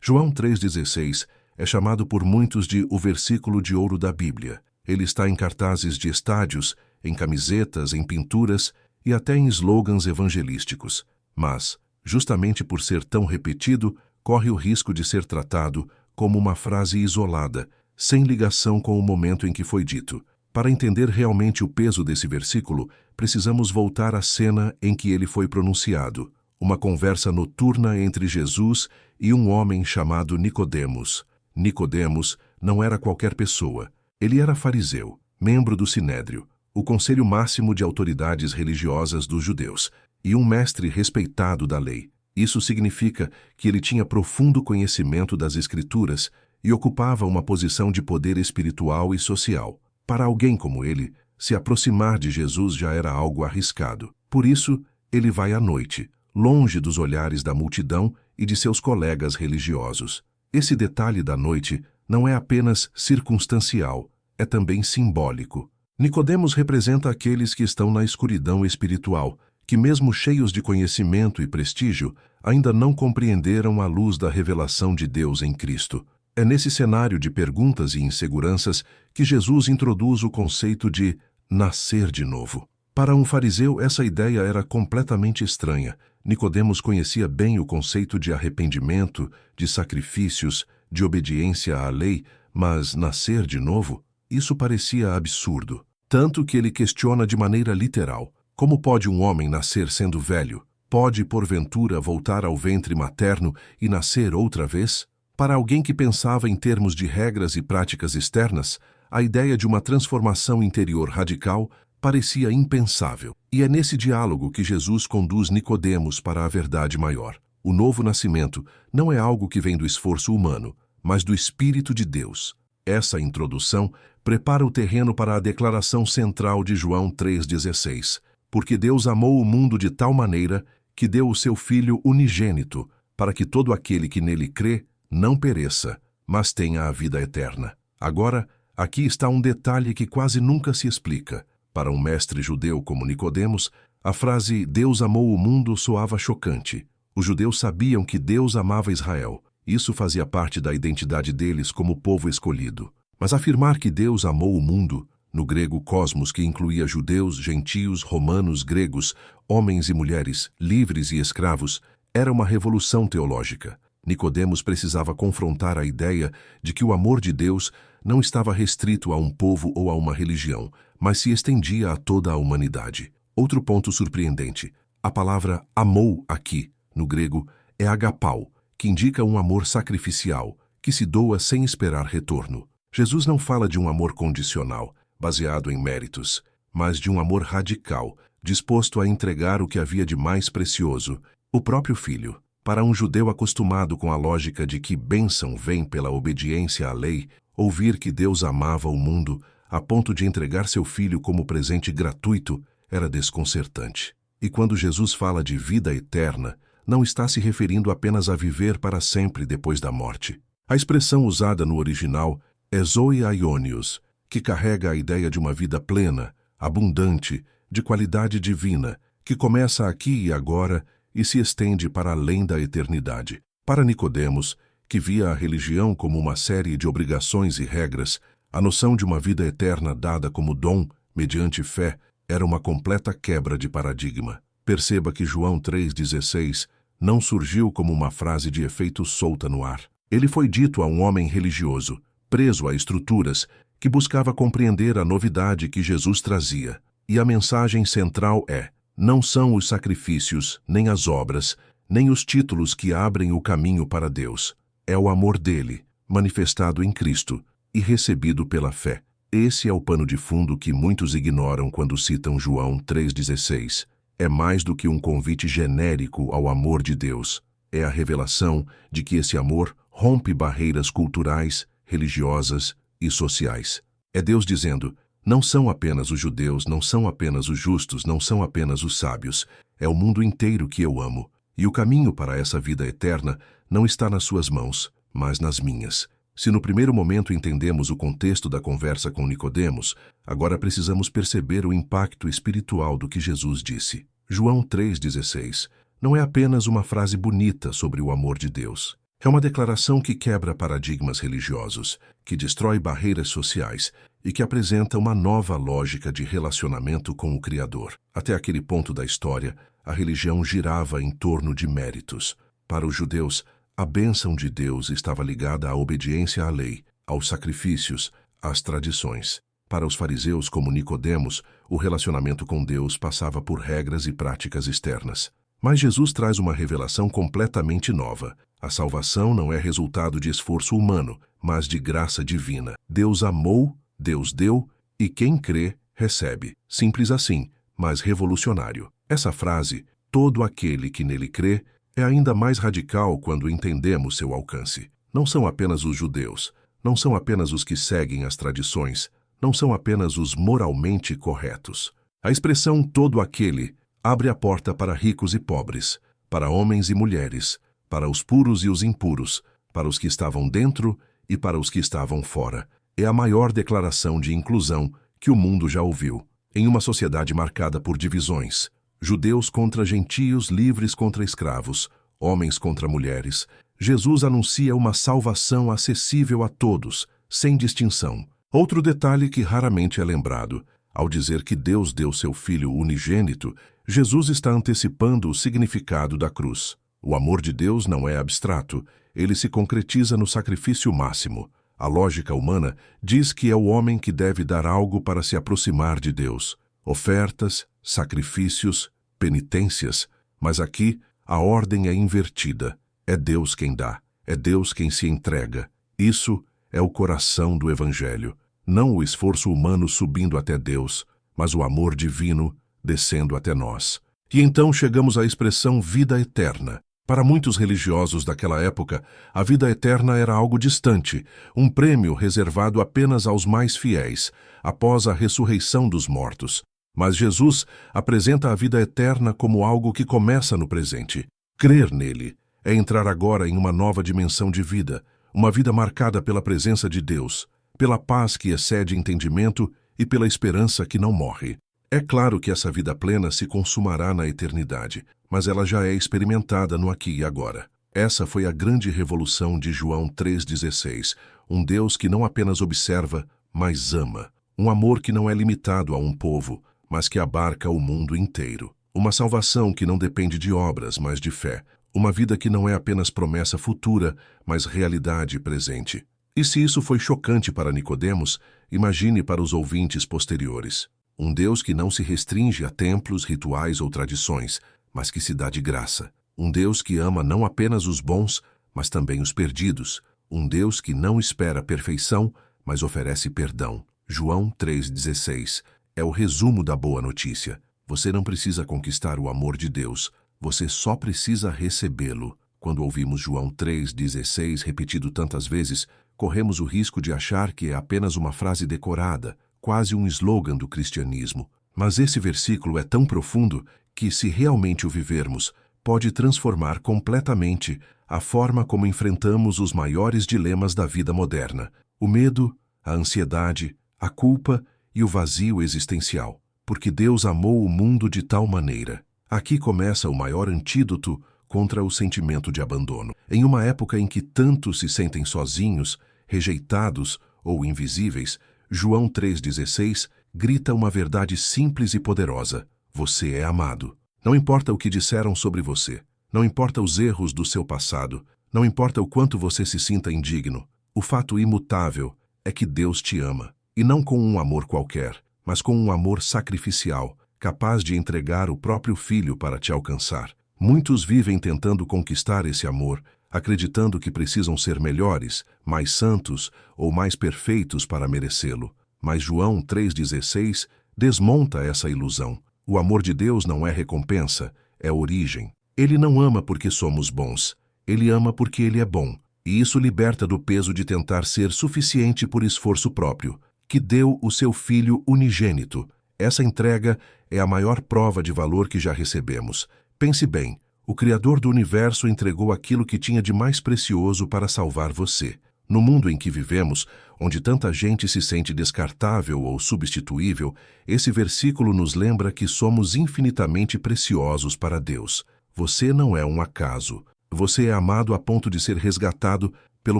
João 3,16 é chamado por muitos de o versículo de ouro da Bíblia. Ele está em cartazes de estádios, em camisetas, em pinturas e até em slogans evangelísticos. Mas, justamente por ser tão repetido, corre o risco de ser tratado como uma frase isolada, sem ligação com o momento em que foi dito. Para entender realmente o peso desse versículo, precisamos voltar à cena em que ele foi pronunciado, uma conversa noturna entre Jesus e um homem chamado Nicodemos. Nicodemos não era qualquer pessoa. Ele era fariseu, membro do Sinédrio, o conselho máximo de autoridades religiosas dos judeus, e um mestre respeitado da lei. Isso significa que ele tinha profundo conhecimento das Escrituras e ocupava uma posição de poder espiritual e social. Para alguém como ele, se aproximar de Jesus já era algo arriscado. Por isso, ele vai à noite, longe dos olhares da multidão e de seus colegas religiosos. Esse detalhe da noite não é apenas circunstancial, é também simbólico. Nicodemos representa aqueles que estão na escuridão espiritual, que mesmo cheios de conhecimento e prestígio, ainda não compreenderam a luz da revelação de Deus em Cristo. É nesse cenário de perguntas e inseguranças que Jesus introduz o conceito de nascer de novo. Para um fariseu, essa ideia era completamente estranha. Nicodemos conhecia bem o conceito de arrependimento, de sacrifícios, de obediência à lei, mas nascer de novo? Isso parecia absurdo. Tanto que ele questiona de maneira literal: como pode um homem nascer sendo velho? Pode, porventura, voltar ao ventre materno e nascer outra vez? Para alguém que pensava em termos de regras e práticas externas, a ideia de uma transformação interior radical parecia impensável. E é nesse diálogo que Jesus conduz Nicodemos para a verdade maior. O novo nascimento não é algo que vem do esforço humano, mas do Espírito de Deus. Essa introdução prepara o terreno para a declaração central de João 3,16. Porque Deus amou o mundo de tal maneira que deu o seu Filho unigênito, para que todo aquele que nele crê não pereça, mas tenha a vida eterna. Agora, aqui está um detalhe que quase nunca se explica. Para um mestre judeu como Nicodemos, a frase Deus amou o mundo soava chocante. Os judeus sabiam que Deus amava Israel. Isso fazia parte da identidade deles como povo escolhido. Mas afirmar que Deus amou o mundo, no grego cosmos, que incluía judeus, gentios, romanos, gregos, homens e mulheres, livres e escravos, era uma revolução teológica. Nicodemos precisava confrontar a ideia de que o amor de Deus não estava restrito a um povo ou a uma religião, mas se estendia a toda a humanidade. Outro ponto surpreendente: a palavra amou aqui, no grego, é agapau, que indica um amor sacrificial, que se doa sem esperar retorno. Jesus não fala de um amor condicional, baseado em méritos, mas de um amor radical, disposto a entregar o que havia de mais precioso, o próprio Filho. Para um judeu acostumado com a lógica de que bênção vem pela obediência à lei, ouvir que Deus amava o mundo a ponto de entregar seu Filho como presente gratuito era desconcertante. E quando Jesus fala de vida eterna, não está se referindo apenas a viver para sempre depois da morte. A expressão usada no original é zoe aionios, que carrega a ideia de uma vida plena, abundante, de qualidade divina, que começa aqui e agora e se estende para além da eternidade. Para Nicodemos, que via a religião como uma série de obrigações e regras, a noção de uma vida eterna dada como dom, mediante fé, era uma completa quebra de paradigma. Perceba que João 3,16 não surgiu como uma frase de efeito solta no ar. Ele foi dito a um homem religioso, preso a estruturas, que buscava compreender a novidade que Jesus trazia. E a mensagem central é: não são os sacrifícios, nem as obras, nem os títulos que abrem o caminho para Deus. É o amor dele, manifestado em Cristo e recebido pela fé. Esse é o pano de fundo que muitos ignoram quando citam João 3,16. É mais do que um convite genérico ao amor de Deus. É a revelação de que esse amor rompe barreiras culturais, religiosas e sociais. É Deus dizendo: não são apenas os judeus, não são apenas os justos, não são apenas os sábios. É o mundo inteiro que eu amo. E o caminho para essa vida eterna não está nas suas mãos, mas nas minhas. Se no primeiro momento entendemos o contexto da conversa com Nicodemos, agora precisamos perceber o impacto espiritual do que Jesus disse. João 3,16 não é apenas uma frase bonita sobre o amor de Deus. É uma declaração que quebra paradigmas religiosos, que destrói barreiras sociais e que apresenta uma nova lógica de relacionamento com o Criador. Até aquele ponto da história, a religião girava em torno de méritos. Para os judeus, a bênção de Deus estava ligada à obediência à lei, aos sacrifícios, às tradições. Para os fariseus, como Nicodemos, o relacionamento com Deus passava por regras e práticas externas. Mas Jesus traz uma revelação completamente nova. A salvação não é resultado de esforço humano, mas de graça divina. Deus amou, Deus deu, e quem crê, recebe. Simples assim, mas revolucionário. Essa frase, todo aquele que nele crê, é ainda mais radical quando entendemos seu alcance. Não são apenas os judeus, não são apenas os que seguem as tradições, não são apenas os moralmente corretos. A expressão todo aquele abre a porta para ricos e pobres, para homens e mulheres, para os puros e os impuros, para os que estavam dentro e para os que estavam fora. É a maior declaração de inclusão que o mundo já ouviu. Em uma sociedade marcada por divisões, judeus contra gentios, livres contra escravos, homens contra mulheres, Jesus anuncia uma salvação acessível a todos, sem distinção. Outro detalhe que raramente é lembrado: ao dizer que Deus deu seu Filho unigênito, Jesus está antecipando o significado da cruz. O amor de Deus não é abstrato, ele se concretiza no sacrifício máximo. A lógica humana diz que é o homem que deve dar algo para se aproximar de Deus. Ofertas, sacrifícios, penitências. Mas aqui, a ordem é invertida. É Deus quem dá, é Deus quem se entrega. Isso é o coração do Evangelho. Não o esforço humano subindo até Deus, mas o amor divino descendo até nós. E então chegamos à expressão vida eterna. Para muitos religiosos daquela época, a vida eterna era algo distante, um prêmio reservado apenas aos mais fiéis, após a ressurreição dos mortos. Mas Jesus apresenta a vida eterna como algo que começa no presente. Crer nele é entrar agora em uma nova dimensão de vida, uma vida marcada pela presença de Deus, pela paz que excede entendimento e pela esperança que não morre. É claro que essa vida plena se consumará na eternidade, mas ela já é experimentada no aqui e agora. Essa foi a grande revolução de João 3,16, um Deus que não apenas observa, mas ama. Um amor que não é limitado a um povo, mas que abarca o mundo inteiro. Uma salvação que não depende de obras, mas de fé. Uma vida que não é apenas promessa futura, mas realidade presente. E se isso foi chocante para Nicodemos, imagine para os ouvintes posteriores. Um Deus que não se restringe a templos, rituais ou tradições, mas que se dá de graça. Um Deus que ama não apenas os bons, mas também os perdidos. Um Deus que não espera perfeição, mas oferece perdão. João 3,16 é o resumo da boa notícia. Você não precisa conquistar o amor de Deus, você só precisa recebê-lo. Quando ouvimos João 3,16 repetido tantas vezes, corremos o risco de achar que é apenas uma frase decorada, quase um slogan do cristianismo. Mas esse versículo é tão profundo que, se realmente o vivermos, pode transformar completamente a forma como enfrentamos os maiores dilemas da vida moderna: o medo, a ansiedade, a culpa e o vazio existencial. Porque Deus amou o mundo de tal maneira. Aqui começa o maior antídoto contra o sentimento de abandono. Em uma época em que tantos se sentem sozinhos, rejeitados ou invisíveis, João 3,16 grita uma verdade simples e poderosa: você é amado. Não importa o que disseram sobre você, não importa os erros do seu passado, não importa o quanto você se sinta indigno, o fato imutável é que Deus te ama, e não com um amor qualquer, mas com um amor sacrificial, capaz de entregar o próprio Filho para te alcançar. Muitos vivem tentando conquistar esse amor, acreditando que precisam ser melhores, mais santos ou mais perfeitos para merecê-lo. Mas João 3,16 desmonta essa ilusão. O amor de Deus não é recompensa, é origem. Ele não ama porque somos bons, ele ama porque ele é bom. E isso liberta do peso de tentar ser suficiente por esforço próprio, que deu o seu Filho unigênito. Essa entrega é a maior prova de valor que já recebemos. Pense bem, o Criador do Universo entregou aquilo que tinha de mais precioso para salvar você. No mundo em que vivemos, onde tanta gente se sente descartável ou substituível, esse versículo nos lembra que somos infinitamente preciosos para Deus. Você não é um acaso. Você é amado a ponto de ser resgatado pelo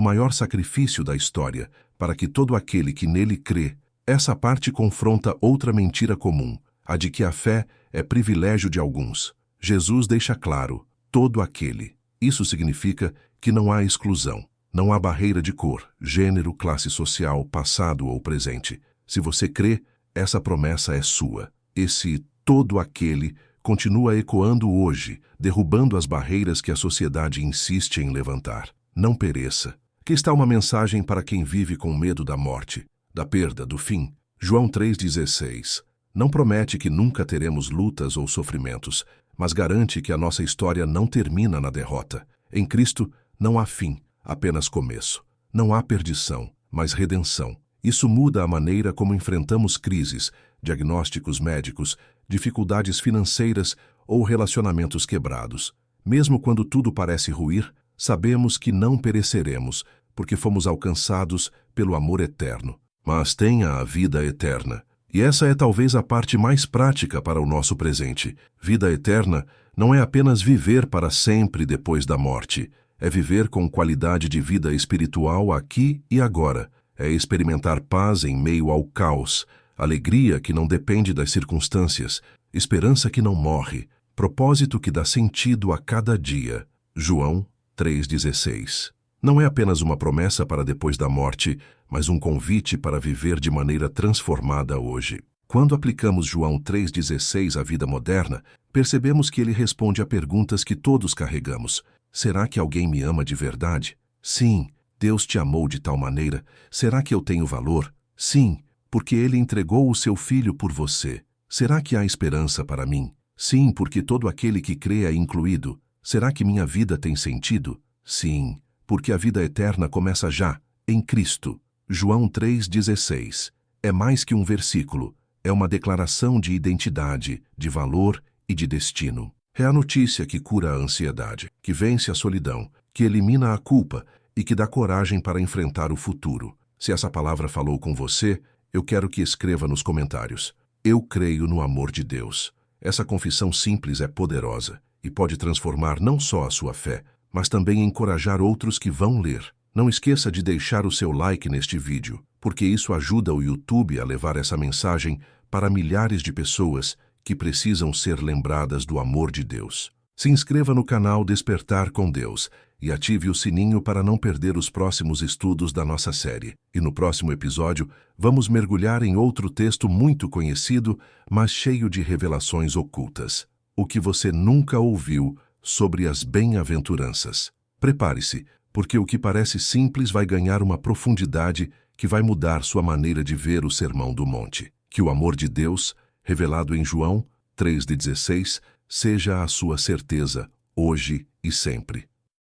maior sacrifício da história, para que todo aquele que nele crê. Essa parte confronta outra mentira comum, a de que a fé é privilégio de alguns. Jesus deixa claro, todo aquele. Isso significa que não há exclusão, não há barreira de cor, gênero, classe social, passado ou presente. Se você crê, essa promessa é sua. Esse todo aquele continua ecoando hoje, derrubando as barreiras que a sociedade insiste em levantar. Não pereça. Aqui está uma mensagem para quem vive com medo da morte, da perda, do fim. João 3,16. Não promete que nunca teremos lutas ou sofrimentos, mas garante que a nossa história não termina na derrota. Em Cristo não há fim, apenas começo. Não há perdição, mas redenção. Isso muda a maneira como enfrentamos crises, diagnósticos médicos, dificuldades financeiras ou relacionamentos quebrados. Mesmo quando tudo parece ruir, sabemos que não pereceremos, porque fomos alcançados pelo amor eterno. Mas tenha a vida eterna. E essa é talvez a parte mais prática para o nosso presente. Vida eterna não é apenas viver para sempre depois da morte. É viver com qualidade de vida espiritual aqui e agora. É experimentar paz em meio ao caos, alegria que não depende das circunstâncias, esperança que não morre, propósito que dá sentido a cada dia. João 3,16. Não é apenas uma promessa para depois da morte, mas um convite para viver de maneira transformada hoje. Quando aplicamos João 3,16 à vida moderna, percebemos que ele responde a perguntas que todos carregamos. Será que alguém me ama de verdade? Sim. Deus te amou de tal maneira. Será que eu tenho valor? Sim, porque Ele entregou o seu Filho por você. Será que há esperança para mim? Sim, porque todo aquele que crê é incluído. Será que minha vida tem sentido? Sim, porque a vida eterna começa já, em Cristo. João 3,16. É mais que um versículo. É uma declaração de identidade, de valor e de destino. É a notícia que cura a ansiedade, que vence a solidão, que elimina a culpa e que dá coragem para enfrentar o futuro. Se essa palavra falou com você, eu quero que escreva nos comentários. Eu creio no amor de Deus. Essa confissão simples é poderosa e pode transformar não só a sua fé, mas também encorajar outros que vão ler. Não esqueça de deixar o seu like neste vídeo, porque isso ajuda o YouTube a levar essa mensagem para milhares de pessoas que precisam ser lembradas do amor de Deus. Se inscreva no canal Despertar com Deus e ative o sininho para não perder os próximos estudos da nossa série. E no próximo episódio, vamos mergulhar em outro texto muito conhecido, mas cheio de revelações ocultas. O que você nunca ouviu sobre as bem-aventuranças. Prepare-se, porque o que parece simples vai ganhar uma profundidade que vai mudar sua maneira de ver o Sermão do Monte. Que o amor de Deus, revelado em João 3,16, seja a sua certeza, hoje e sempre.